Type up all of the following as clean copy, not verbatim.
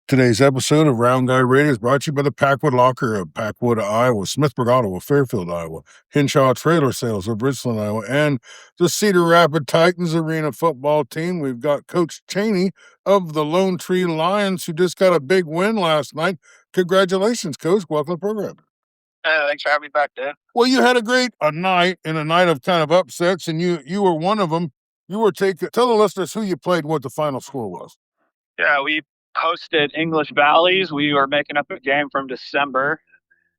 Today's episode of Round Guy Radio is brought to you by the Packwood Locker of Packwood, Iowa, Smithburg, Ottawa, Fairfield, Iowa, Hinshaw Trailer Sales of Richland, Iowa, and the Cedar Rapids Titans Arena football team. We've got Coach Chaney of the Lone Tree Lions, who just got a big win last night. Congratulations, Coach. Welcome to the program. Thanks for having me back, Dan. Well, you had a great night and a night of kind of upsets, and you were one of them. You were tell the listeners who you played and what the final score was. Yeah, we hosted English Valleys. We were making up a game from December,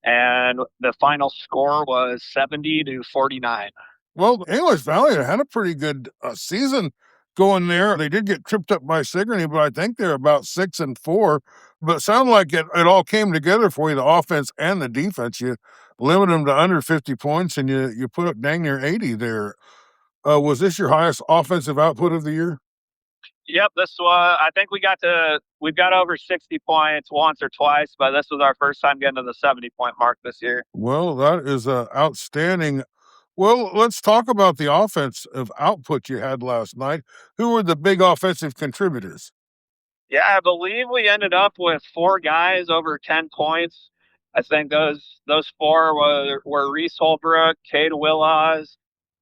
and the final score was 70-49. Well, English Valley had a pretty good season going there. They did get tripped up by Sigourney, but I think they're about 6-4. But it sounded like it all came together for you, the offense and the defense. You limit them to under 50 points, and you put up dang near 80 there. Was this your highest offensive output of the year? Yep, this was. I think we've got over 60 points once or twice, but this was our first time getting to the 70-point mark this year. Well, that is outstanding. Well, let's talk about the offensive output you had last night. Who were the big offensive contributors? Yeah, I believe we ended up with 4 guys over 10 points. I think those 4 were Reese Holbrook, Cade Willaz,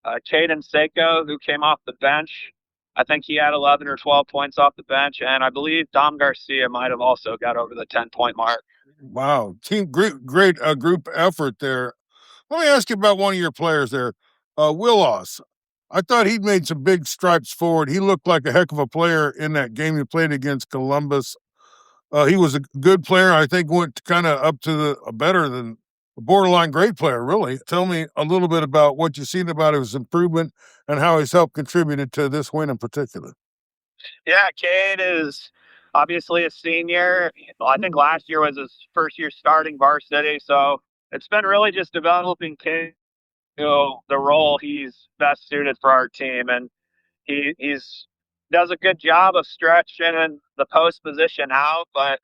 Caden Seiko, who came off the bench. I think he had 11 or 12 points off the bench, and I believe Dom Garcia might have also got over the 10-point mark. Wow, team great group effort there. Let me ask you about one of your players there, Willaz. I thought he'd made some big stripes forward. He looked like a heck of a player in that game he played against Columbus. He was a good player. I think went kind of up to a better than a borderline great player, really. Tell me a little bit about what you've seen about his improvement and how he's helped contributed to this win in particular. Yeah, Cade is obviously a senior. I think last year was his first year starting varsity, so it's been really just developing Cade to the role he's best suited for our team, and he's does a good job of stretching the post position out, but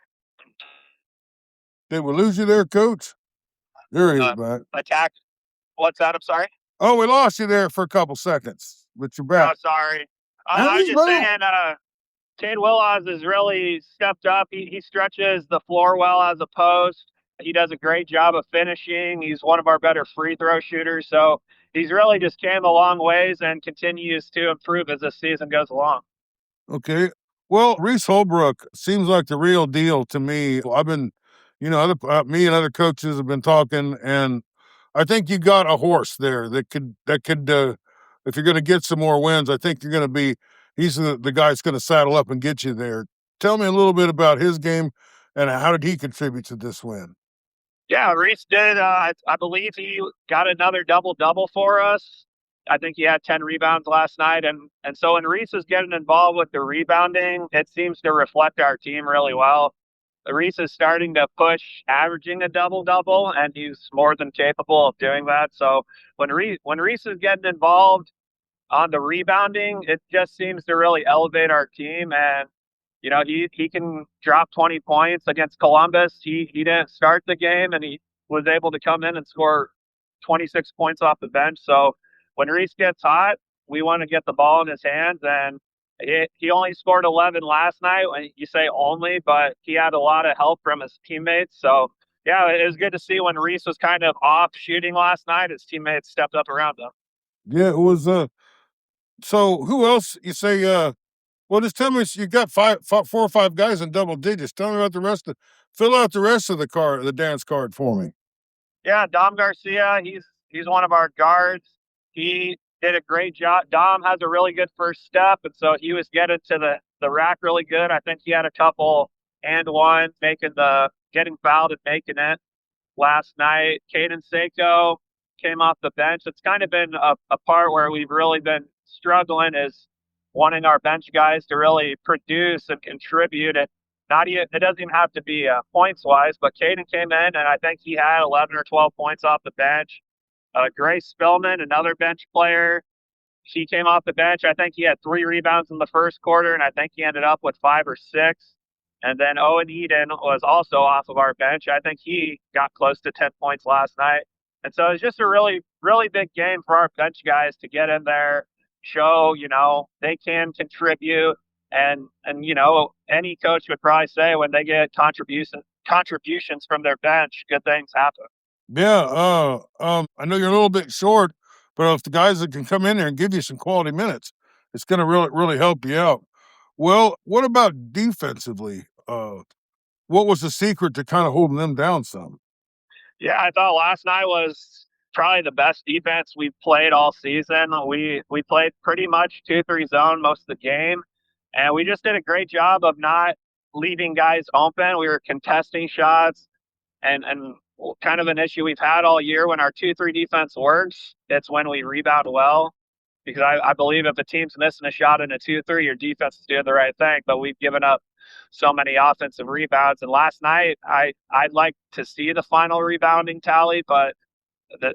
Did we lose you there, Coach? There he is, back. attack. What's that? I'm sorry. Oh, we lost you there for a couple seconds, but you're back. Oh, sorry. I was just saying, Cade Willaz has really stepped up. He stretches the floor well as a post. He does a great job of finishing. He's one of our better free throw shooters. So he's really just came a long ways and continues to improve as the season goes along. Okay. Well, Reese Holbrook seems like the real deal to me. I've been, me and other coaches have been talking, and I think you got a horse there that could, if you're going to get some more wins, I think you're going to be, he's the guy that's going to saddle up and get you there. Tell me a little bit about his game and how did he contribute to this win? Yeah, Reese did. I believe he got another double-double for us. I think he had 10 rebounds last night. And so when Reese is getting involved with the rebounding, it seems to reflect our team really well. Reese is starting to push averaging a double-double, and he's more than capable of doing that. So when Reese is getting involved on the rebounding, it just seems to really elevate our team. And he can drop 20 points against Columbus. He didn't start the game, and he was able to come in and score 26 points off the bench. So when Reese gets hot, we want to get the ball in his hands. And he only scored 11 last night. You say only, but he had a lot of help from his teammates. So, yeah, it was good to see when Reese was kind of off shooting last night, his teammates stepped up around him. Yeah, it was. So who else you say, well, just tell me, you got 4 or 5 guys in double digits. Tell me about the rest fill out the rest of the dance card for me. Yeah, Dom Garcia, he's one of our guards. He did a great job. Dom has a really good first step, and so he was getting to the rack really good. I think he had a couple and one getting fouled and making it last night. Caden Seiko came off the bench. It's kind of been a part where we've really been struggling is wanting our bench guys to really produce and contribute. And it doesn't even have to be points wise, but Caden came in and I think he had 11 or 12 points off the bench. Grace Spillman, another bench player, she came off the bench. I think he had 3 rebounds in the first quarter, and I think he ended up with 5 or 6. And then Owen Eden was also off of our bench. I think he got close to 10 points last night. And so it's just a really, really big game for our bench guys to get in there, show, they can contribute. And any coach would probably say when they get contributions from their bench, good things happen. Yeah, I know you're a little bit short, but if the guys that can come in there and give you some quality minutes, it's going to really help you out. Well, what about defensively? What was the secret to kind of holding them down some? Yeah, I thought last night was probably the best defense we've played all season. We played pretty much 2-3 zone most of the game, and we just did a great job of not leaving guys open. We were contesting shots, and kind of an issue we've had all year when our 2-3 defense works, it's when we rebound well. Because I believe if a team's missing a shot in a 2-3, your defense is doing the right thing. But we've given up so many offensive rebounds. And last night, I'd like to see the final rebounding tally, but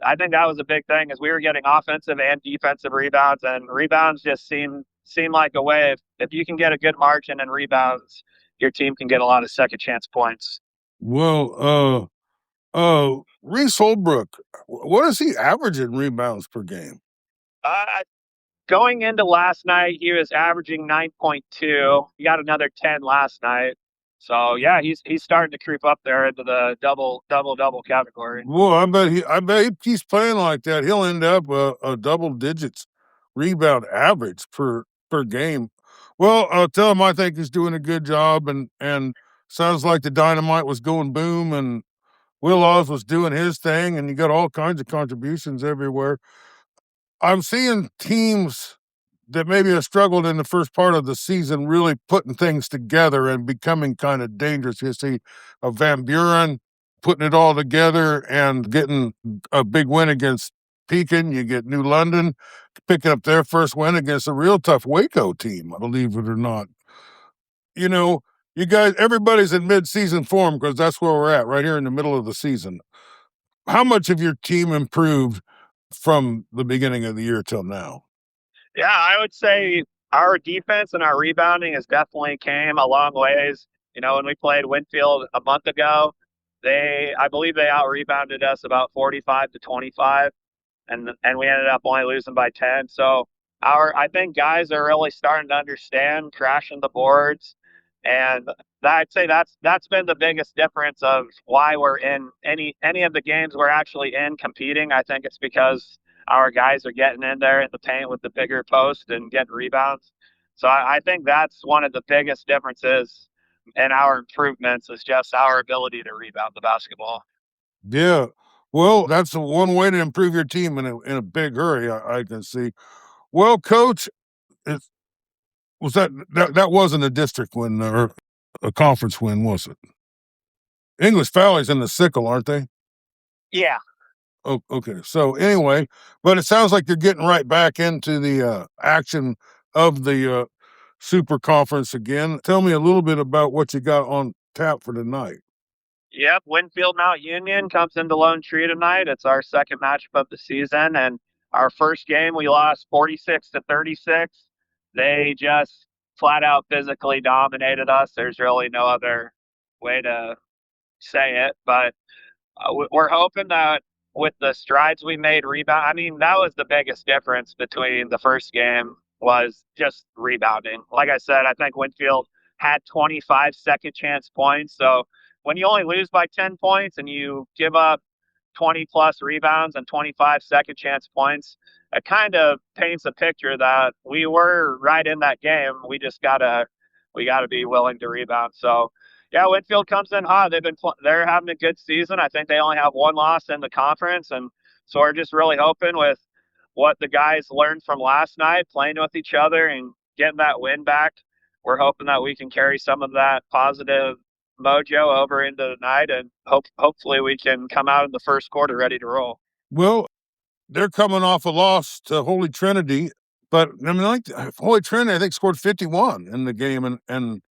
I think that was a big thing is we were getting offensive and defensive rebounds, and rebounds just seem like a way. If you can get a good margin in rebounds, your team can get a lot of second chance points. Well, Reese Holbrook, what is he averaging rebounds per game? Uh, Going into last night, he was averaging 9.2. He got another 10 last night. So yeah, he's starting to creep up there into the double category. Well, I bet he keeps playing like that. He'll end up a double digits rebound average per game. Well, I'll tell him I think he's doing a good job, and sounds like the dynamite was going boom, and Willaz was doing his thing, and you got all kinds of contributions everywhere. I'm seeing teams that maybe have struggled in the first part of the season really putting things together and becoming kind of dangerous. You see Van Buren putting it all together and getting a big win against Pekin. You get New London picking up their first win against a real tough Waco team, believe it or not. You know, you guys, everybody's in mid-season form because that's where we're at, right here in the middle of the season. How much of your team improved from the beginning of the year till now? Yeah, I would say our defense and our rebounding has definitely came a long ways. When we played Winfield a month ago, I believe they out rebounded us about 45-25, and we ended up only losing by 10. So I think guys are really starting to understand crashing the boards, and I'd say that's been the biggest difference of why we're in any of the games we're actually in competing. I think it's because our guys are getting in there in the paint with the bigger post and getting rebounds. So I think that's one of the biggest differences in our improvements is just our ability to rebound the basketball. Yeah. Well, that's the one way to improve your team in a big hurry, I can see. Well, coach, it was that wasn't a district win or a conference win, was it? English Valley's in the sickle, aren't they? Yeah. Oh, okay. So anyway, but it sounds like you're getting right back into the action of the super conference again. Tell me a little bit about what you got on tap for tonight. Yep, Winfield-Mt Union comes into Lone Tree tonight. It's our second matchup of the season, and our first game we lost 46-36. They just flat out physically dominated us. There's really no other way to say it, but we're hoping that with the strides we made rebound, I mean, that was the biggest difference between the first game was just rebounding. Like I said, I think Winfield had 25 second chance points. So when you only lose by 10 points and you give up 20 plus rebounds and 25 second chance points, it kind of paints a picture that we were right in that game. We gotta be willing to rebound. So yeah, Winfield comes in hot. They're having a good season. I think they only have one loss in the conference, and so we're just really hoping with what the guys learned from last night, playing with each other and getting that win back. We're hoping that we can carry some of that positive mojo over into the night, and hopefully we can come out in the first quarter ready to roll. Well, they're coming off a loss to Holy Trinity, but I mean, like Holy Trinity, I think scored 51 in the game, and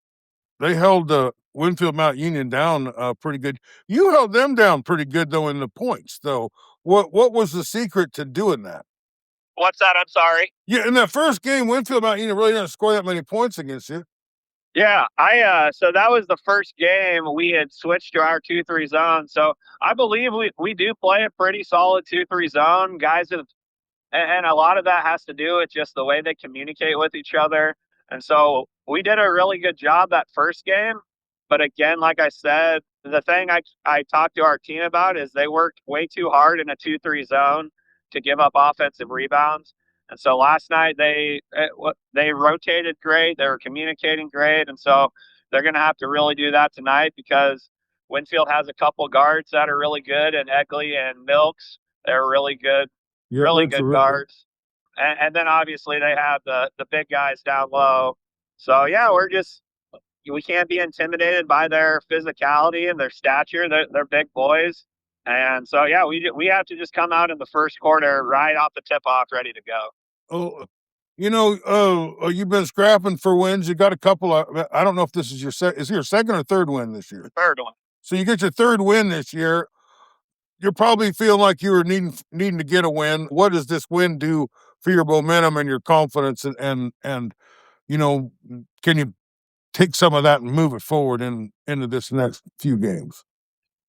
they held Winfield-Mt Union down pretty good. You held them down pretty good though in the points, though. What was the secret to doing that? What's that? I'm sorry. Yeah, in that first game, Winfield-Mt Union really didn't score that many points against you. Yeah, so that was the first game we had switched to our 2-3 zone. So I believe we do play a pretty solid 2-3 zone. Guys have, and a lot of that has to do with just the way they communicate with each other. And so we did a really good job that first game. But again, like I said, the thing I talked to our team about is they worked way too hard in a 2-3 zone to give up offensive rebounds. And so last night they rotated great, they were communicating great, and so they're going to have to really do that tonight because Winfield has a couple guards that are really good, and Egley and Milks, they're Yeah, really that's good guards. And then obviously they have the big guys down low. So yeah, we can't be intimidated by their physicality and their stature. They're big boys. And so yeah, we have to just come out in the first quarter right off the tip off, ready to go. Oh, you've been scrapping for wins. You got a couple of. I don't know if this is your second or third win this year. Third one. So you get your third win this year. You're probably feeling like you were needing to get a win. What does this win do for your momentum and your confidence? And can you take some of that and move it forward into this next few games?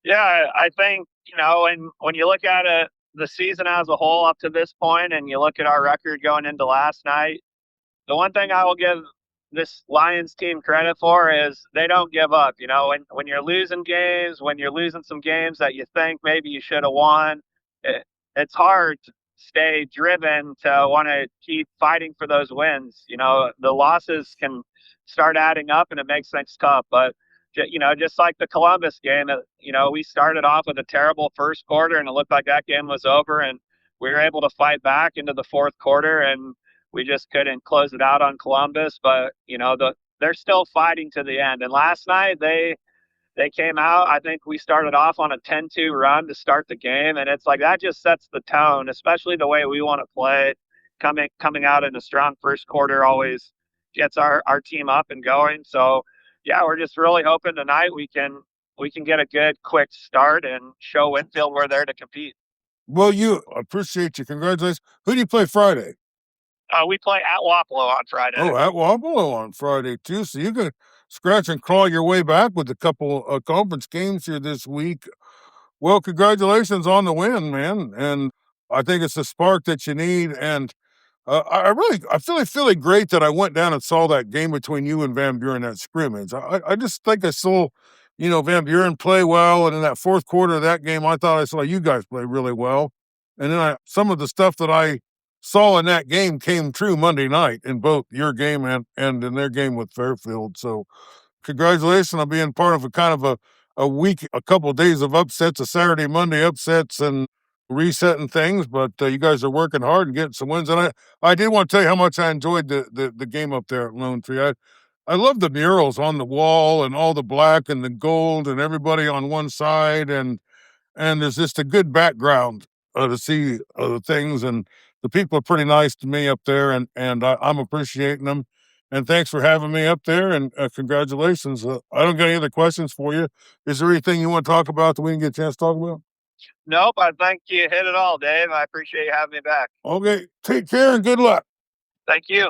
Yeah, I think, and when you look at it, the season as a whole up to this point, and you look at our record going into last night, the one thing I will give this Lions team credit for is they don't give up. When you're losing games, when you're losing some games that you think maybe you should have won, it's hard to stay driven to want to keep fighting for those wins. The losses can start adding up and it makes things tough. But just like the Columbus game, we started off with a terrible first quarter and it looked like that game was over, and we were able to fight back into the fourth quarter, and we just couldn't close it out on Columbus. But they're still fighting to the end. And last night they came out. I think we started off on a 10-2 run to start the game, and it's like that just sets the tone, especially the way we want to play. Coming out in a strong first quarter always gets our team up and going. So yeah, we're just really hoping tonight we can get a good quick start and show Winfield we're there to compete. Well, you appreciate you. Congratulations. Who do you play Friday? We play at Wapello on Friday. Oh, at Wapello on Friday too. So you can scratch and claw your way back with a couple of conference games here this week. Well, congratulations on the win, man. And I think it's the spark that you need. And I feel really great that I went down and saw that game between you and Van Buren, that scrimmage. I just think I saw, Van Buren play well. And in that fourth quarter of that game, I thought I saw you guys play really well. And then some of the stuff that I saw in that game came true Monday night in both your game and in their game with Fairfield. So congratulations on being part of a kind of a week, a couple of days of upsets, a Saturday, Monday upsets and resetting things. But you guys are working hard and getting some wins. And I did want to tell you how much I enjoyed the game up there at Lone Tree. I love the murals on the wall and all the black and the gold and everybody on one side. And there's just a good background to see the things, and the people are pretty nice to me up there, and I'm appreciating them. And thanks for having me up there, and congratulations. I don't got any other questions for you. Is there anything you want to talk about that we can get a chance to talk about? Nope, I think you hit it all, Dave. I appreciate you having me back. Okay, take care and good luck. Thank you.